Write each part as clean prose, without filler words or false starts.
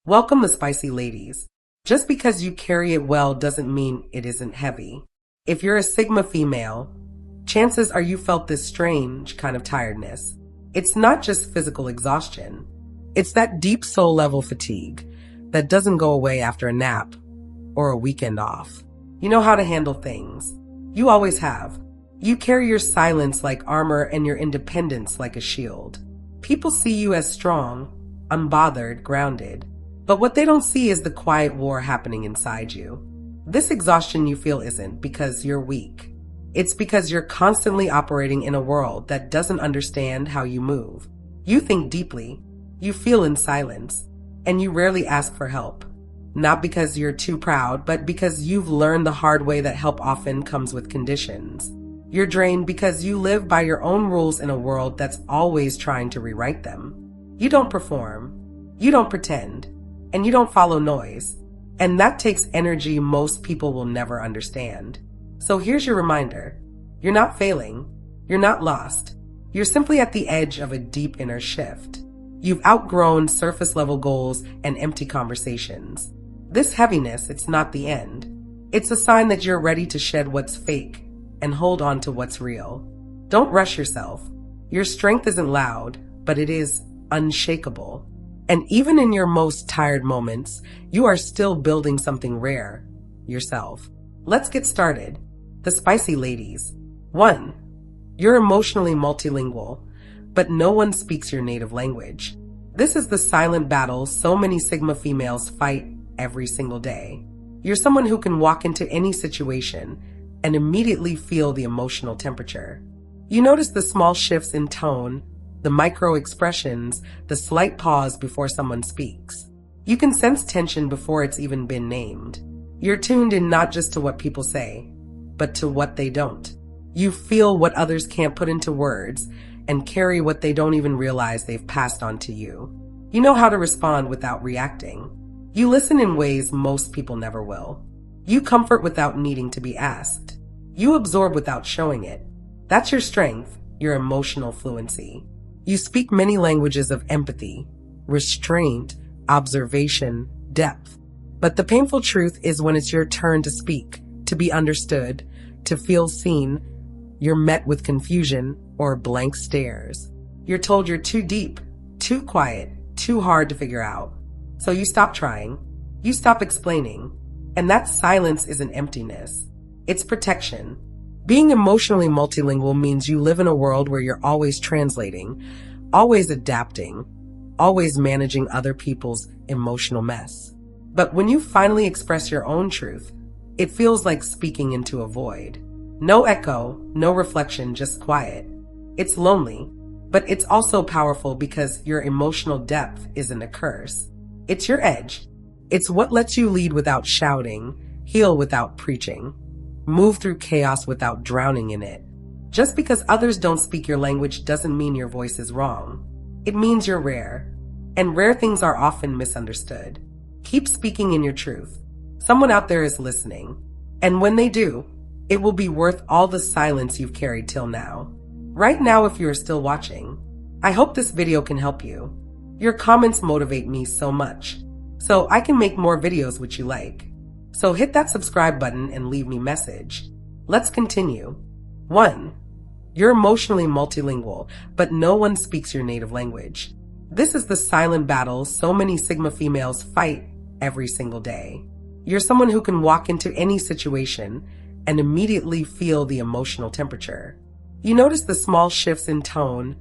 Welcome the spicy ladies. Just because you carry it well doesn't mean it isn't heavy. If you're a Sigma female, chances are you felt this strange kind of tiredness. It's not just physical exhaustion. It's that deep soul level fatigue that doesn't go away after a nap or a weekend off. You know how to handle things. You always have. You carry your silence like armor and your independence like a shield. People see you as strong, unbothered, grounded. But what they don't see is the quiet war happening inside you. This exhaustion you feel isn't because you're weak. It's because you're constantly operating in a world that doesn't understand how you move. You think deeply, you feel in silence, and you rarely ask for help. Not because you're too proud, but because you've learned the hard way that help often comes with conditions. You're drained because you live by your own rules in a world that's always trying to rewrite them. You don't perform, you don't pretend, and you don't follow noise. And that takes energy most people will never understand. So here's your reminder. You're not failing. You're not lost. You're simply at the edge of a deep inner shift. You've outgrown surface level goals and empty conversations. This heaviness, it's not the end. It's a sign that you're ready to shed what's fake and hold on to what's real. Don't rush yourself. Your strength isn't loud, but it is unshakable. And even in your most tired moments, you are still building something rare, yourself. Let's get started. The spicy ladies. 1. You're emotionally multilingual, but no one speaks your native language. This is the silent battle so many Sigma females fight every single day. You're someone who can walk into any situation and immediately feel the emotional temperature. You notice the small shifts in tone, the micro expressions, the slight pause before someone speaks. You can sense tension before it's even been named. You're tuned in not just to what people say, but to what they don't. You feel what others can't put into words and carry what they don't even realize they've passed on to you. You know how to respond without reacting. You listen in ways most people never will. You comfort without needing to be asked. You absorb without showing it. That's your strength, your emotional fluency. You speak many languages of empathy, restraint, observation, depth. But the painful truth is when it's your turn to speak, to be understood, to feel seen, you're met with confusion or blank stares. You're told you're too deep, too quiet, too hard to figure out. So you stop trying, you stop explaining, and that silence isn't emptiness. It's protection. Being emotionally multilingual means you live in a world where you're always translating, always adapting, always managing other people's emotional mess. But when you finally express your own truth, it feels like speaking into a void. No echo, no reflection, just quiet. It's lonely, but it's also powerful because your emotional depth isn't a curse. It's your edge. It's what lets you lead without shouting, heal without preaching, move through chaos without drowning in it. Just because others don't speak your language doesn't mean your voice is wrong. It means you're rare. And rare things are often misunderstood. Keep speaking in your truth. Someone out there is listening. And when they do, it will be worth all the silence you've carried till now. Right now, if you're still watching, I hope this video can help you. Your comments motivate me so much, so I can make more videos which you like. So hit that subscribe button and leave me a message. Let's continue. 1. You're emotionally multilingual, but no one speaks your native language. This is the silent battle so many Sigma females fight every single day. You're someone who can walk into any situation and immediately feel the emotional temperature. You notice the small shifts in tone,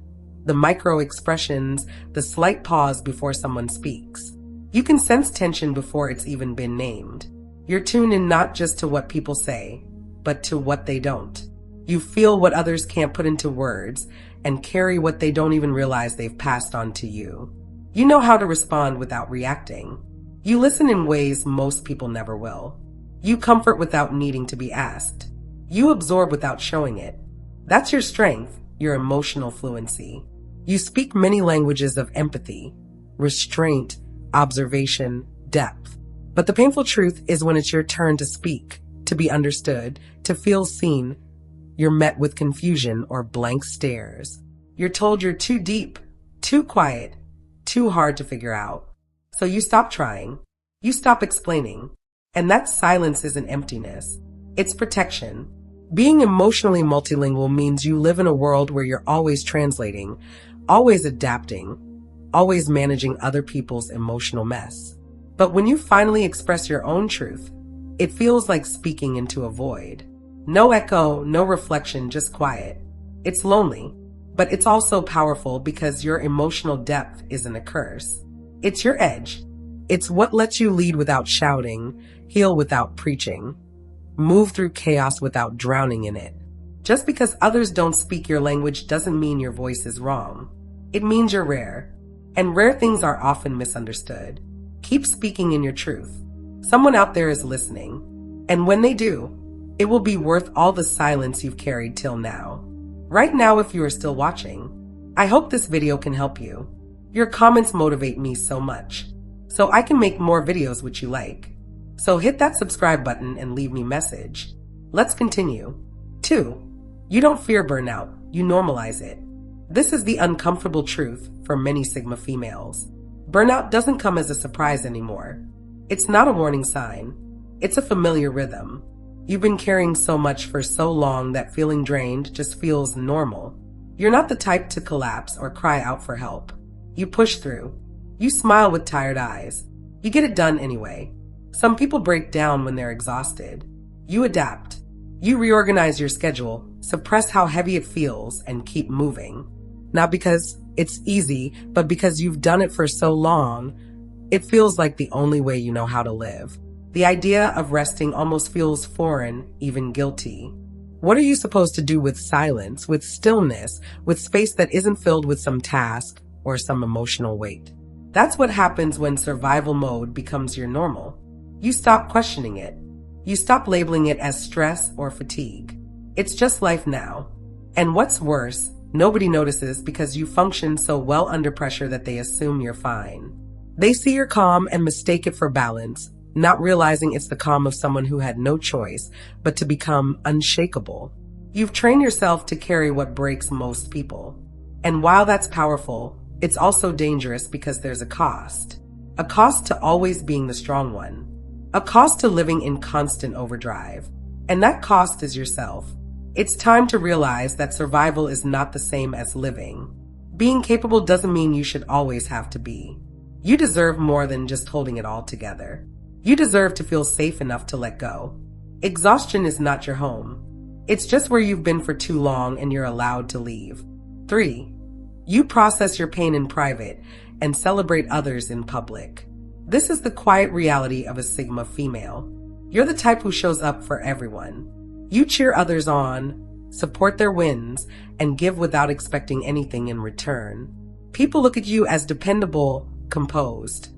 the micro expressions, the slight pause before someone speaks. You can sense tension before it's even been named. You're tuned in not just to what people say, but to what they don't. You feel what others can't put into words and carry what they don't even realize they've passed on to you. You know how to respond without reacting. You listen in ways most people never will. You comfort without needing to be asked. You absorb without showing it. That's your strength, your emotional fluency. You speak many languages of empathy, restraint, observation, depth. But the painful truth is when it's your turn to speak, to be understood, to feel seen, you're met with confusion or blank stares. You're told you're too deep, too quiet, too hard to figure out. So you stop trying. You stop explaining. And that silence isn't emptiness. It's protection. Being emotionally multilingual means you live in a world where you're always translating, always adapting, always managing other people's emotional mess. But when you finally express your own truth, it feels like speaking into a void. No echo, no reflection, just quiet. It's lonely, but it's also powerful because your emotional depth isn't a curse. It's your edge. It's what lets you lead without shouting, heal without preaching, move through chaos without drowning in it. Just because others don't speak your language doesn't mean your voice is wrong. It means you're rare. And rare things are often misunderstood. Keep speaking in your truth. Someone out there is listening. And when they do, it will be worth all the silence you've carried till now. Right now, if you are still watching, I hope this video can help you. Your comments motivate me so much, so I can make more videos which you like. So hit that subscribe button and leave me a message. Let's continue. 2. You don't fear burnout, you normalize it. This is the uncomfortable truth for many Sigma females. Burnout doesn't come as a surprise anymore. It's not a warning sign. It's a familiar rhythm. You've been carrying so much for so long that feeling drained just feels normal. You're not the type to collapse or cry out for help. You push through. You smile with tired eyes. You get it done anyway. Some people break down when they're exhausted. You adapt. You reorganize your schedule, suppress how heavy it feels, and keep moving. Not because it's easy, but because you've done it for so long, it feels like the only way you know how to live. The idea of resting almost feels foreign, even guilty. What are you supposed to do with silence, with stillness, with space that isn't filled with some task or some emotional weight? That's what happens when survival mode becomes your normal. You stop questioning it. You stop labeling it as stress or fatigue. It's just life now. And what's worse, nobody notices because you function so well under pressure that they assume you're fine. They see your calm and mistake it for balance, not realizing it's the calm of someone who had no choice but to become unshakable. You've trained yourself to carry what breaks most people. And while that's powerful, it's also dangerous because there's a cost. A cost to always being the strong one. A cost to living in constant overdrive. And that cost is yourself. It's time to realize that survival is not the same as living. Being capable doesn't mean you should always have to be. You deserve more than just holding it all together. You deserve to feel safe enough to let go. Exhaustion is not your home. It's just where you've been for too long and you're allowed to leave. 3. You process your pain in private and celebrate others in public. This is the quiet reality of a Sigma female. You're the type who shows up for everyone. You cheer others on, support their wins, and give without expecting anything in return. People look at you as dependable, composed,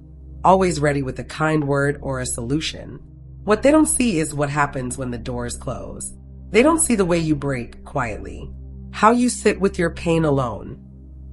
always ready with a kind word or a solution. What they don't see is what happens when the doors close. They don't see the way you break quietly, how you sit with your pain alone,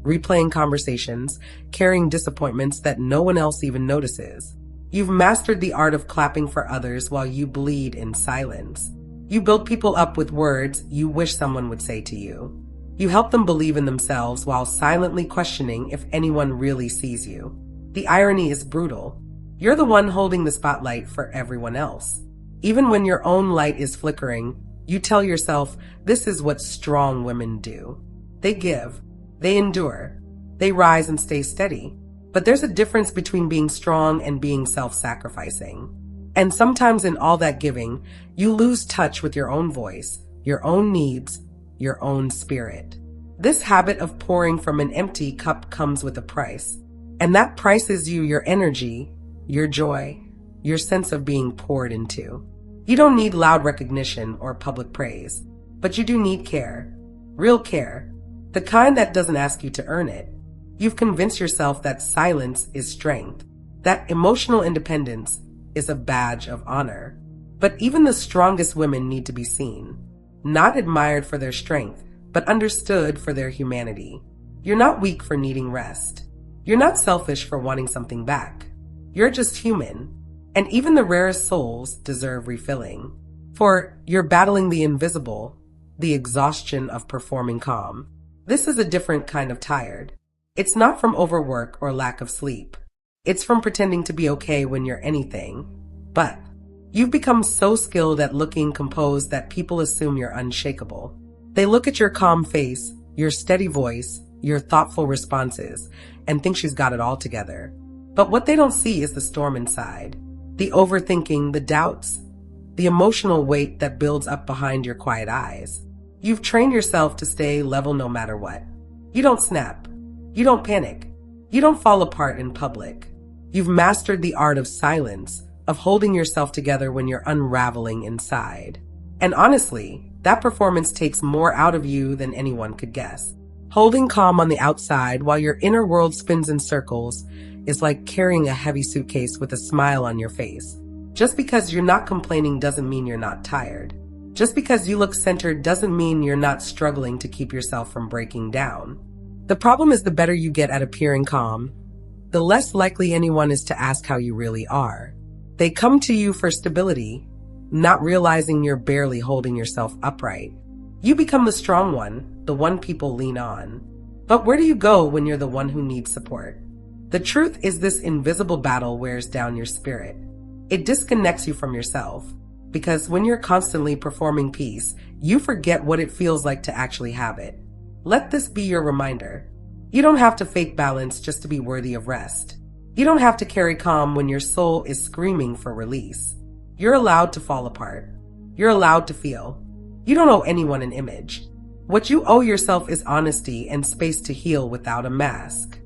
replaying conversations, carrying disappointments that no one else even notices. You've mastered the art of clapping for others while you bleed in silence. You build people up with words you wish someone would say to you. You help them believe in themselves while silently questioning if anyone really sees you. The irony is brutal. You're the one holding the spotlight for everyone else. Even when your own light is flickering, you tell yourself this is what strong women do. They give. They endure. They rise and stay steady. But there's a difference between being strong and being self-sacrificing. And sometimes in all that giving, you lose touch with your own voice, your own needs, your own spirit. This habit of pouring from an empty cup comes with a price. And that price is your energy, your joy, your sense of being poured into. You don't need loud recognition or public praise, but you do need care. Real care. The kind that doesn't ask you to earn it. You've convinced yourself that silence is strength, that emotional independence is a badge of honor. But even the strongest women need to be seen, not admired for their strength, but understood for their humanity. You're not weak for needing rest. You're not selfish for wanting something back. You're just human, and even the rarest souls deserve refilling. For you're battling the invisible, the exhaustion of performing calm. This is a different kind of tired. It's not from overwork or lack of sleep. It's from pretending to be okay when you're anything but. You've become so skilled at looking composed that people assume you're unshakable. They look at your calm face, your steady voice, your thoughtful responses, and think she's got it all together. But what they don't see is the storm inside. The overthinking, the doubts, the emotional weight that builds up behind your quiet eyes. You've trained yourself to stay level no matter what. You don't snap. You don't panic. You don't fall apart in public. You've mastered the art of silence, of holding yourself together when you're unraveling inside. And honestly, that performance takes more out of you than anyone could guess. Holding calm on the outside while your inner world spins in circles is like carrying a heavy suitcase with a smile on your face. Just because you're not complaining doesn't mean you're not tired. Just because you look centered doesn't mean you're not struggling to keep yourself from breaking down. The problem is the better you get at appearing calm, the less likely anyone is to ask how you really are. They come to you for stability, not realizing you're barely holding yourself upright. You become the strong one, the one people lean on. But where do you go when you're the one who needs support? The truth is this invisible battle wears down your spirit. It disconnects you from yourself. Because when you're constantly performing peace, you forget what it feels like to actually have it. Let this be your reminder. You don't have to fake balance just to be worthy of rest. You don't have to carry calm when your soul is screaming for release. You're allowed to fall apart. You're allowed to feel. You don't owe anyone an image. What you owe yourself is honesty and space to heal without a mask.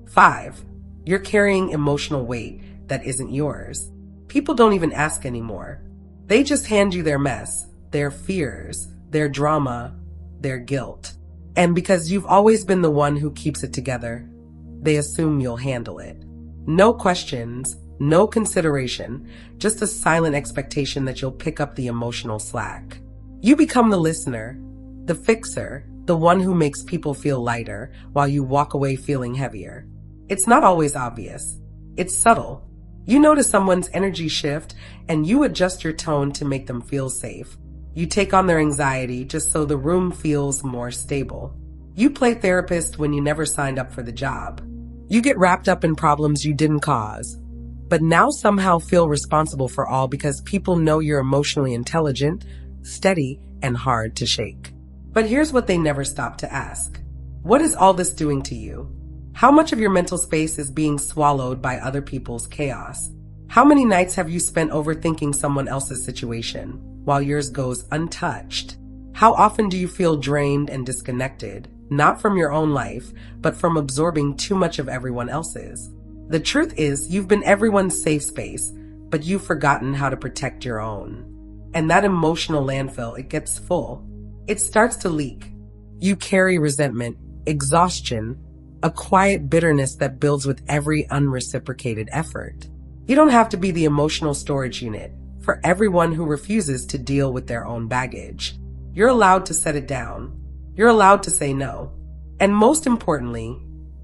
5. You're carrying emotional weight that isn't yours. People don't even ask anymore. They just hand you their mess, their fears, their drama, their guilt. And because you've always been the one who keeps it together, they assume you'll handle it. No questions, no consideration, just a silent expectation that you'll pick up the emotional slack. You become the listener, the fixer, the one who makes people feel lighter while you walk away feeling heavier. It's not always obvious. It's subtle. You notice someone's energy shift and you adjust your tone to make them feel safe. You take on their anxiety just so the room feels more stable. You play therapist when you never signed up for the job. You get wrapped up in problems you didn't cause, but now somehow feel responsible for all because people know you're emotionally intelligent, steady, and hard to shake. But here's what they never stop to ask. What is all this doing to you? How much of your mental space is being swallowed by other people's chaos? How many nights have you spent overthinking someone else's situation while yours goes untouched? How often do you feel drained and disconnected, not from your own life, but from absorbing too much of everyone else's? The truth is, you've been everyone's safe space, but you've forgotten how to protect your own. And that emotional landfill, it gets full. It starts to leak. You carry resentment, exhaustion, a quiet bitterness that builds with every unreciprocated effort. You don't have to be the emotional storage unit for everyone who refuses to deal with their own baggage. You're allowed to set it down. You're allowed to say no. And most importantly,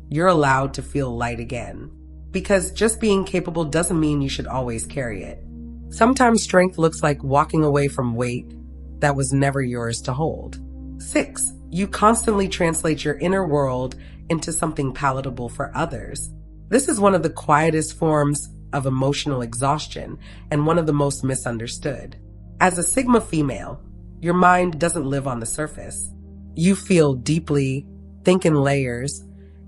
you're allowed to feel light again. Because just being capable doesn't mean you should always carry it. Sometimes strength looks like walking away from weight that was never yours to hold. 6. You constantly translate your inner world into something palatable for others. This is one of the quietest forms of emotional exhaustion and one of the most misunderstood. As a Sigma female, your mind doesn't live on the surface. You feel deeply, think in layers,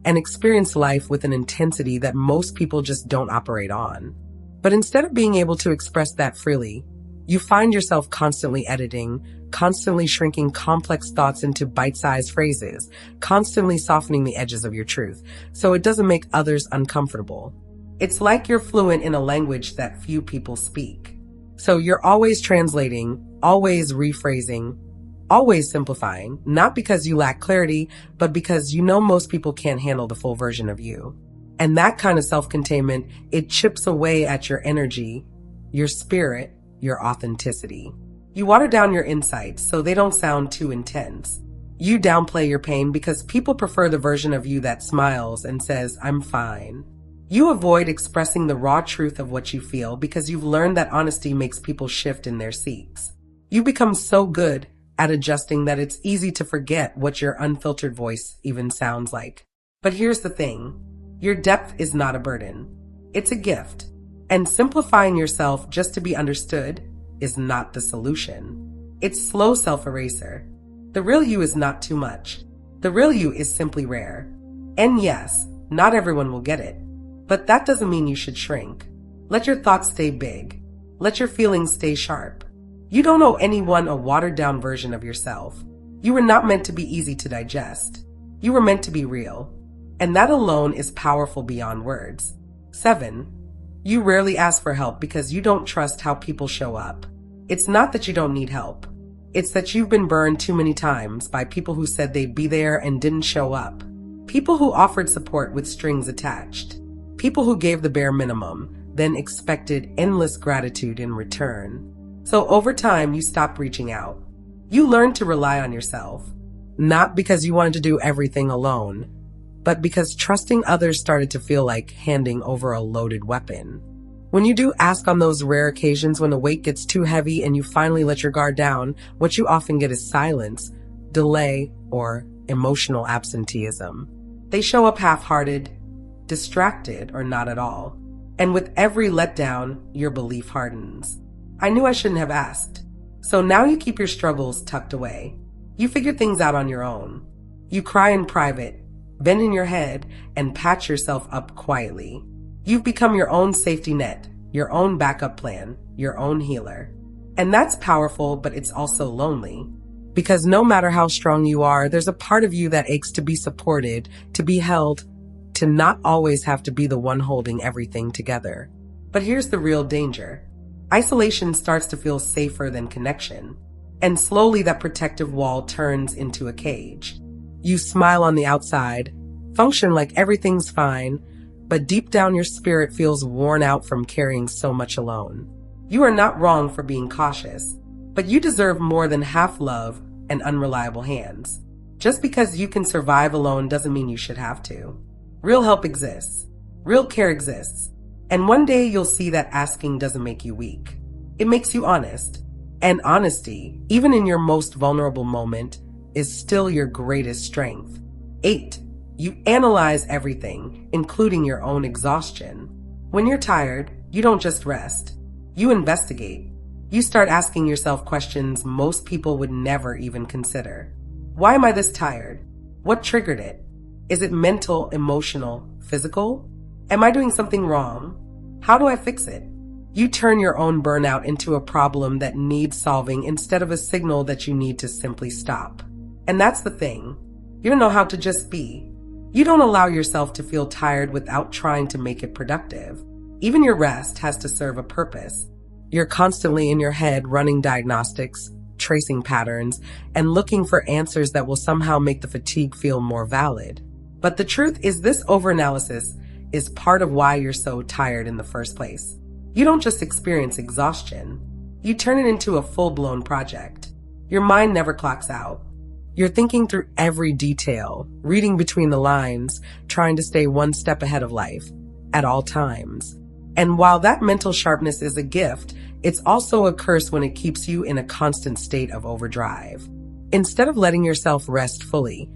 and experience life with an intensity that most people just don't operate on. But instead of being able to express that freely, you find yourself constantly editing, constantly shrinking complex thoughts into bite-sized phrases, constantly softening the edges of your truth, so it doesn't make others uncomfortable. It's like you're fluent in a language that few people speak. So you're always translating, always rephrasing, always simplifying, not because you lack clarity, but because you know most people can't handle the full version of you. And that kind of self-containment, it chips away at your energy, your spirit, your authenticity. You water down your insights so they don't sound too intense. You downplay your pain because people prefer the version of you that smiles and says, "I'm fine." You avoid expressing the raw truth of what you feel because you've learned that honesty makes people shift in their seats. You become so good at adjusting that it's easy to forget what your unfiltered voice even sounds like. But here's the thing. Your depth is not a burden. It's a gift. And simplifying yourself just to be understood is not the solution. It's slow self-eraser. The real you is not too much. The real you is simply rare. And yes, not everyone will get it. But that doesn't mean you should shrink. Let your thoughts stay big. Let your feelings stay sharp. You don't owe anyone a watered-down version of yourself. You were not meant to be easy to digest. You were meant to be real. And that alone is powerful beyond words. 7. You rarely ask for help because you don't trust how people show up. It's not that you don't need help. It's that you've been burned too many times by people who said they'd be there and didn't show up. People who offered support with strings attached. People who gave the bare minimum, then expected endless gratitude in return. So over time, you stopped reaching out. You learned to rely on yourself. Not because you wanted to do everything alone, but because trusting others started to feel like handing over a loaded weapon. When you do ask on those rare occasions when the weight gets too heavy and you finally let your guard down, what you often get is silence, delay, or emotional absenteeism. They show up half-hearted, distracted, or not at all. And with every letdown, your belief hardens. I knew I shouldn't have asked. So now you keep your struggles tucked away. You figure things out on your own. You cry in private, bend in your head, and patch yourself up quietly. You've become your own safety net, your own backup plan, your own healer. And that's powerful, but it's also lonely. Because no matter how strong you are, there's a part of you that aches to be supported, to be held, to not always have to be the one holding everything together. But here's the real danger. Isolation starts to feel safer than connection. And slowly that protective wall turns into a cage. You smile on the outside, function like everything's fine, but deep down your spirit feels worn out from carrying so much alone. You are not wrong for being cautious, but you deserve more than half love and unreliable hands. Just because you can survive alone doesn't mean you should have to. Real help exists. Real care exists. And one day you'll see that asking doesn't make you weak. It makes you honest. And honesty, even in your most vulnerable moment, is still your greatest strength. 8. You analyze everything, including your own exhaustion. When you're tired, you don't just rest. You investigate. You start asking yourself questions most people would never even consider. Why am I this tired? What triggered it? Is it mental, emotional, physical? Am I doing something wrong? How do I fix it? You turn your own burnout into a problem that needs solving instead of a signal that you need to simply stop. And that's the thing. You don't know how to just be. You don't allow yourself to feel tired without trying to make it productive. Even your rest has to serve a purpose. You're constantly in your head running diagnostics, tracing patterns, and looking for answers that will somehow make the fatigue feel more valid. But the truth is this overanalysis is part of why you're so tired in the first place. You don't just experience exhaustion. You turn it into a full-blown project. Your mind never clocks out. You're thinking through every detail, reading between the lines, trying to stay one step ahead of life at all times. And while that mental sharpness is a gift, it's also a curse when it keeps you in a constant state of overdrive. Instead of letting yourself rest fully,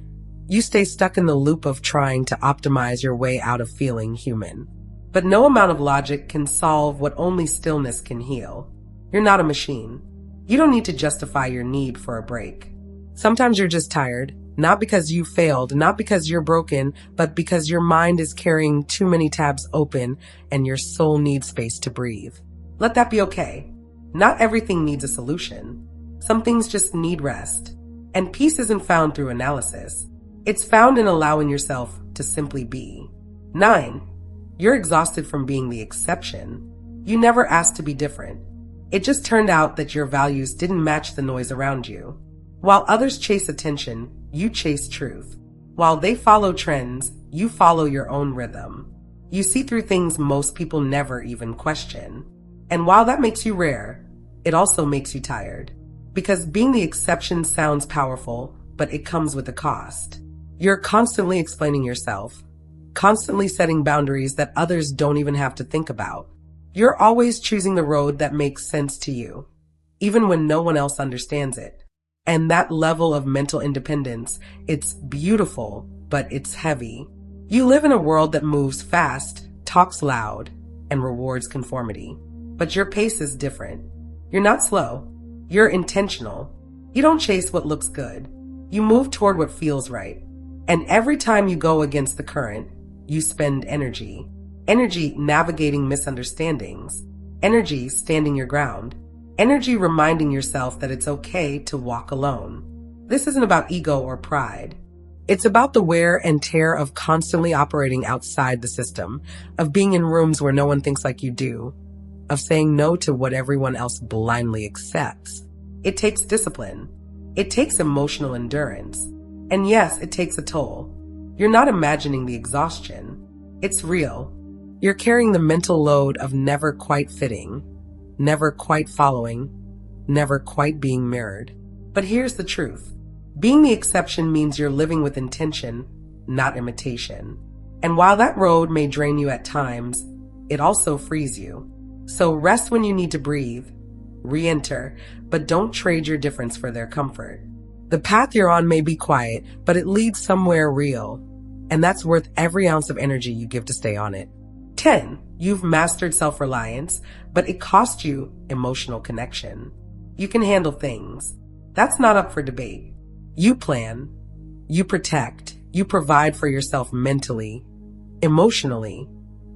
you stay stuck in the loop of trying to optimize your way out of feeling human. But no amount of logic can solve what only stillness can heal. You're not a machine. You don't need to justify your need for a break. Sometimes you're just tired, not because you failed, not because you're broken, but because your mind is carrying too many tabs open and your soul needs space to breathe. Let that be okay. Not everything needs a solution. Some things just need rest. And peace isn't found through analysis. It's found in allowing yourself to simply be. 9. You're exhausted from being the exception. You never asked to be different. It just turned out that your values didn't match the noise around you. While others chase attention, you chase truth. While they follow trends, you follow your own rhythm. You see through things most people never even question. And while that makes you rare, it also makes you tired. Because being the exception sounds powerful, but it comes with a cost. You're constantly explaining yourself, constantly setting boundaries that others don't even have to think about. You're always choosing the road that makes sense to you, even when no one else understands it. And that level of mental independence, it's beautiful, but it's heavy. You live in a world that moves fast, talks loud, and rewards conformity. But your pace is different. You're not slow. You're intentional. You don't chase what looks good. You move toward what feels right. And every time you go against the current, you spend energy. Energy navigating misunderstandings. Energy standing your ground. Energy reminding yourself that it's okay to walk alone. This isn't about ego or pride. It's about the wear and tear of constantly operating outside the system, of being in rooms where no one thinks like you do, of saying no to what everyone else blindly accepts. It takes discipline. It takes emotional endurance. And yes, it takes a toll. You're not imagining the exhaustion. It's real. You're carrying the mental load of never quite fitting, never quite following, never quite being mirrored. But here's the truth. Being the exception means you're living with intention, not imitation. And while that road may drain you at times, it also frees you. So rest when you need to breathe, re-enter, but don't trade your difference for their comfort. The path you're on may be quiet, but it leads somewhere real. And that's worth every ounce of energy you give to stay on it. 10. You've mastered self-reliance, but it cost you emotional connection. You can handle things. That's not up for debate. You plan, you protect, you provide for yourself mentally, emotionally,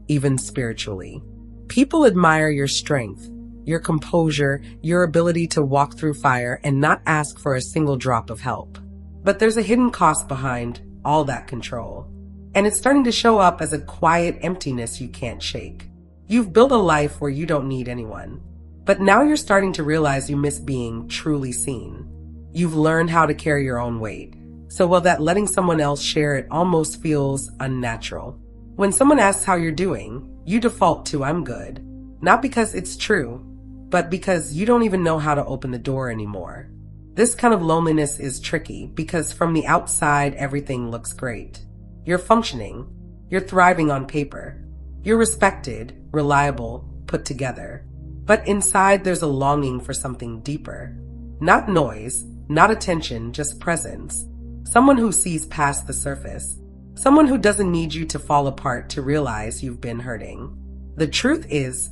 even spiritually. People admire your strength, your composure, your ability to walk through fire and not ask for a single drop of help. But there's a hidden cost behind all that control. And it's starting to show up as a quiet emptiness you can't shake. You've built a life where you don't need anyone. But now you're starting to realize you miss being truly seen. You've learned how to carry your own weight. So while that letting someone else share it almost feels unnatural. When someone asks how you're doing, you default to "I'm good." Not because it's true, but because you don't even know how to open the door anymore. This kind of loneliness is tricky because from the outside, everything looks great. You're functioning. You're thriving on paper. You're respected, reliable, put together. But inside, there's a longing for something deeper. Not noise, not attention, just presence. Someone who sees past the surface. Someone who doesn't need you to fall apart to realize you've been hurting. The truth is,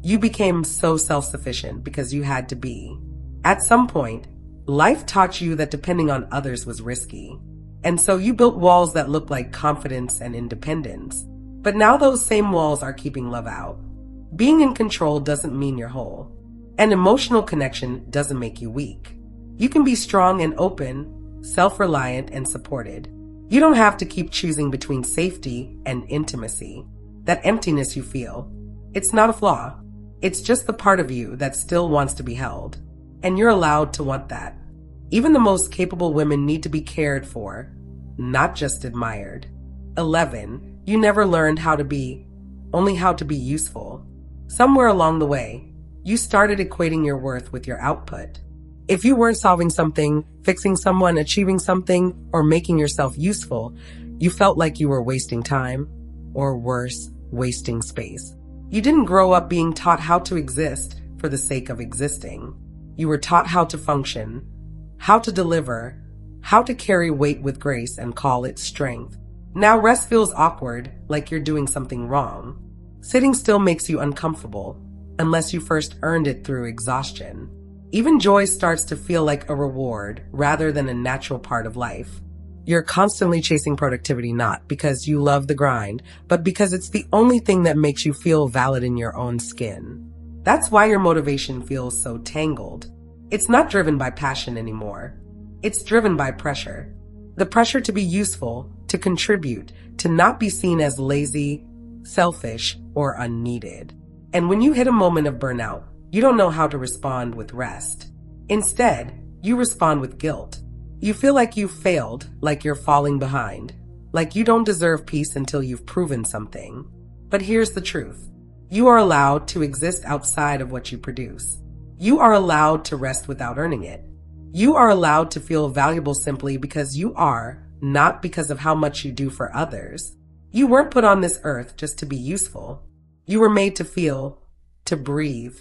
you became so self-sufficient because you had to be. At some point, life taught you that depending on others was risky. And so you built walls that looked like confidence and independence. But now those same walls are keeping love out. Being in control doesn't mean you're whole. And emotional connection doesn't make you weak. You can be strong and open, self-reliant and supported. You don't have to keep choosing between safety and intimacy. That emptiness you feel, it's not a flaw. It's just the part of you that still wants to be held. And you're allowed to want that. Even the most capable women need to be cared for, not just admired. 11. You never learned how to be, only how to be useful. Somewhere along the way, you started equating your worth with your output. If you weren't solving something, fixing someone, achieving something, or making yourself useful, you felt like you were wasting time, or worse, wasting space. You didn't grow up being taught how to exist for the sake of existing. You were taught how to function, how to deliver, how to carry weight with grace and call it strength. Now rest feels awkward, like you're doing something wrong. Sitting still makes you uncomfortable, unless you first earned it through exhaustion. Even joy starts to feel like a reward rather than a natural part of life. You're constantly chasing productivity not because you love the grind, but because it's the only thing that makes you feel valid in your own skin. That's why your motivation feels so tangled. It's not driven by passion anymore. It's driven by pressure. The pressure to be useful, to contribute, to not be seen as lazy, selfish, or unneeded. And when you hit a moment of burnout, you don't know how to respond with rest. Instead, you respond with guilt. You feel like you've failed, like you're falling behind, like you don't deserve peace until you've proven something. But here's the truth. You are allowed to exist outside of what you produce. You are allowed to rest without earning it. You are allowed to feel valuable simply because you are, not because of how much you do for others. You weren't put on this earth just to be useful. You were made to feel, to breathe,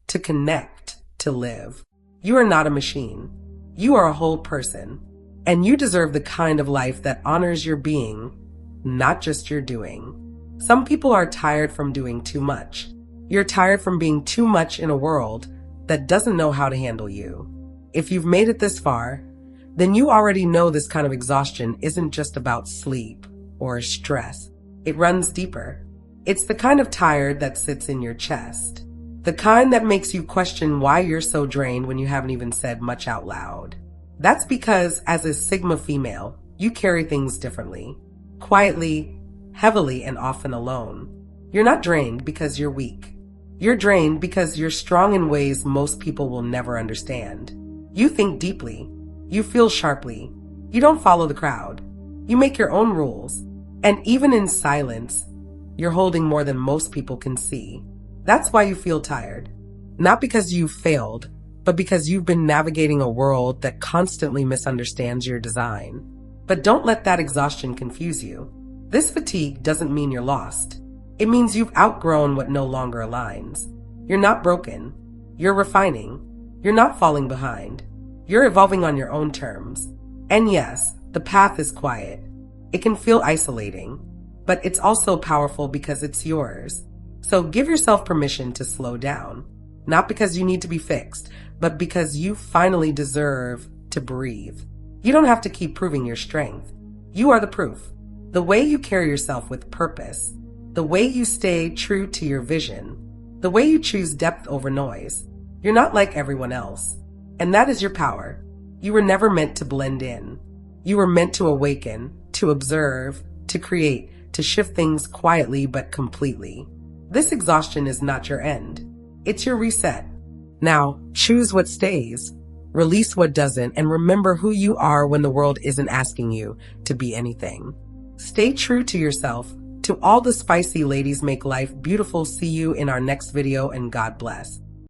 to connect, to live. You are not a machine. You are a whole person. And you deserve the kind of life that honors your being, not just your doing. Some people are tired from doing too much. You're tired from being too much in a world that doesn't know how to handle you. If you've made it this far, then you already know this kind of exhaustion isn't just about sleep or stress. It runs deeper. It's the kind of tired that sits in your chest. The kind that makes you question why you're so drained when you haven't even said much out loud. That's because as a Sigma female, you carry things differently. Quietly, heavily, and often alone. You're not drained because you're weak. You're drained because you're strong in ways most people will never understand. You think deeply. You feel sharply. You don't follow the crowd. You make your own rules. And even in silence, you're holding more than most people can see. That's why you feel tired. Not because you've failed, but because you've been navigating a world that constantly misunderstands your design. But don't let that exhaustion confuse you. This fatigue doesn't mean you're lost. It means you've outgrown what no longer aligns. You're not broken. You're refining. You're not falling behind. You're evolving on your own terms. And yes, the path is quiet. It can feel isolating, but it's also powerful because it's yours. So give yourself permission to slow down. Not because you need to be fixed, but because you finally deserve to breathe. You don't have to keep proving your strength. You are the proof. The way you carry yourself with purpose, the way you stay true to your vision, the way you choose depth over noise. You're not like everyone else. And that is your power. You were never meant to blend in. You were meant to awaken, to observe, to create, to shift things quietly but completely. This exhaustion is not your end. It's your reset. Now, choose what stays, release what doesn't, and remember who you are when the world isn't asking you to be anything. Stay true to yourself. To all the spicy ladies make life beautiful. See you in our next video, and God bless.